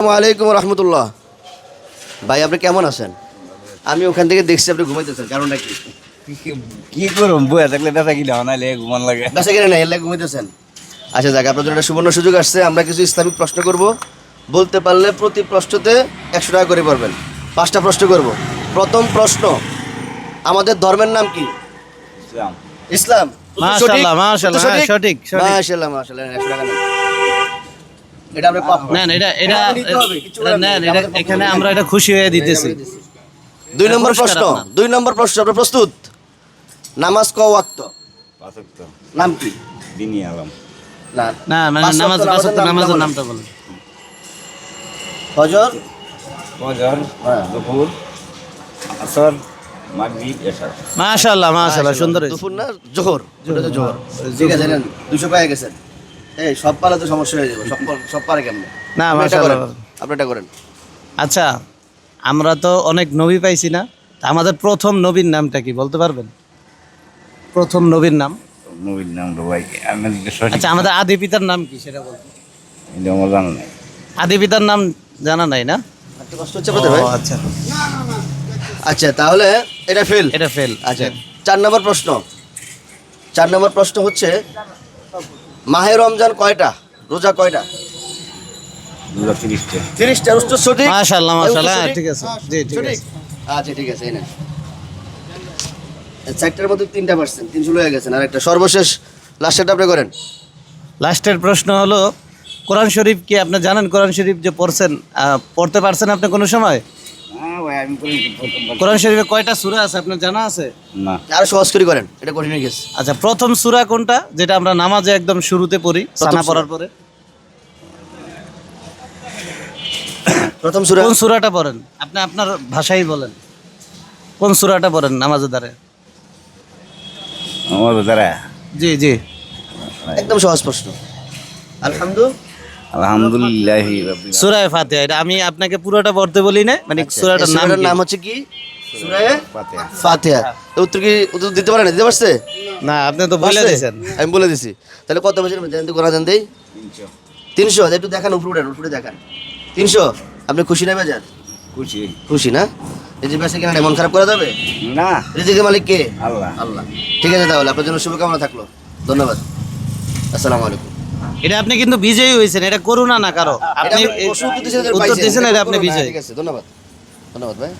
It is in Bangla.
আসসালামু আলাইকুম রহমতুল্লাহ। ভাই আপনি কেমন আছেন? আমি ওখান থেকে দেখছি আপনি ঘুমাইতেছেন, কারণটা কি? কি করুম বইয়া থাকলে বেচা কিনা নাইলে ঘুমান লাগে। বেঁচে কিনে নাই, এর লাগে ঘুমাইতেছেন। আচ্ছা যাক, আপনার জন্য একটা সুবর্ণ সুযোগ আসছে। আমরা কিছু ইসলামিক প্রশ্ন করব, বলতে পারলে প্রতি প্রশ্নতে 100 টাকা করে পারবেন। 5টা প্রশ্ন করব। প্রথম প্রশ্ন, আমাদের ধর্মের নাম কি? ইসলাম। ইসলাম। মাশাআল্লাহ, মাশাআল্লাহ, হ্যাঁ, সঠিক, সঠিক। মাশাআল্লাহ, মাশাআল্লাহ। 100 টাকা নেন। এটা আমরা পাবো। নেন, এটা নিতে হবে, কিছু করার নেই, নেন, আমাদের পক্ষ এখানে থেকে। আমরা এটা খুশি হয়ে দিতেছি। 2 নম্বর পুরস্কার প্রশ্ন, আপনার। 2 নম্বর প্রশ্ন, আপনি প্রস্তুত? নামাজ ক ওয়াক্ত? পাঁচক তো নাম কি? দিনই আলাম। না না, মানে 5 নামাজ, ওয়াক্ত পাঁচ ওয়াক্ত নামাজের বলেন। নামটা বলেন। ফজর, ফজর, হ্যাঁ। দুপুর, আসর, মাগরিব, এশা। মাশাআল্লাহ, মাশাআল্লাহ, সুন্দর হয়েছে। দুপুর না জোহর? ওটা তো জোহর। ঠিক আছে, নেন 200 পেয়ে গেছেন। এই সব পালে তো সমস্যা হয়ে যাবে, সব পারে কেমনে? না, আপনি এটা মাশাআল্লাহ। করেন, আপনি এটা করেন। আচ্ছা, আমরা তো অনেক নবী পাইছি না, তা আমাদের প্রথম নবীর নামটা কি বলতে পারবেন? প্রথম নবীর নাম। নবীর নাম তো ভাই আমি সঠিক। আচ্ছা, আমাদের আদি পিতার নাম কি সেটা বলতে? এটা আমার জানা নাই। আদি পিতার নাম জানা নাই না? একটু কষ্ট হচ্ছে আপনাদের ভাই? ও, আচ্ছা, আচ্ছা তাহলে এটা ফেল। এটা ফেল। আচ্ছা 4 নম্বর প্রশ্ন। 4 নম্বর প্রশ্ন হচ্ছে, মাহে রমজান কয়টা? রোজা কয়টা? 230টা। 30টা। উত্তর সঠিক। মাশাআল্লাহ, উত্তর মাশাআল্লাহ, সঠিক? ঠিক আছে, জি, ঠিক সঠিক? আছে। আচ্ছা ঠিক আছে, এই নেন। 4টার মধ্যে 3টা পারছেন, 300 হয়ে গেছেন। আর একটা সর্বশেষ লাস্টেরটা আপনি করেন। লাস্টের প্রশ্ন হলো, কোরআন শরীফ কি আপনি জানেন? কোরআন শরীফ যে পড়ছেন, পড়তে পারছেন আপনি কোনো সময়? ভাই আমি কোরআন শরীফে কয়টা সূরা আছে আপনার জানা আছে? না। আরো সহজ করে করেন, এটা কঠিন হয়ে গেছে। আচ্ছা, প্রথম সূরা কোনটা যেটা আমরা নামাজে একদম শুরুতে পড়ি, সানা সূরা। পড়ার পরে? প্রথম সূরা কোন সূরাটা পড়েন আপনি? আপনার ভাষাই বলেন, কোন সূরাটা পড়েন নামাজে দাঁড়ায়? আমার দ্বারা জি, জি। একদম সহজ প্রশ্ন। আলহামদুলিল্লাহ রাব্বিল সূরা ফাতিহা। এটা আমি আপনাকে পুরোটা পড়তে বলি না, মানে সূরাটার নাম সূরাটার কি? নাম হচ্ছে কি? সূরা ফাতিহা। ফাতিহা। তো উত্তর দিতে পারেন? দিতে পারছে? না, আপনি তো বলে পারছে? দিয়েছেন। আমি বলে দিছি। তাহলে কত বছর জানেন তো? কোরআন দেই 300। একটু দেখান, উপরে দেখান। 300। আপনি খুশি না বেজার? খুশি খুশি না? এই যে বেঁচে কিনা মন খারাপ করা যাবে? না। রিজিকের মালিক কে? আল্লাহ। আল্লাহ। ঠিক আছে, তাহলে আপনার জন্য শুভকামনা থাকলো। ধন্যবাদ। আসসালামু আলাইকুম। এটা আপনি কিন্তু বিজয়ী হয়েছেন, এটা করুণা না কারো। আপনি এটা প্রশ্ন উত্তর দিয়েছেন, উত্তর পাইছেন। দিয়েছেন, এটা আপনি ঠিক বিজয়ী। আছে, ধন্যবাদ। ধন্যবাদ ভাই।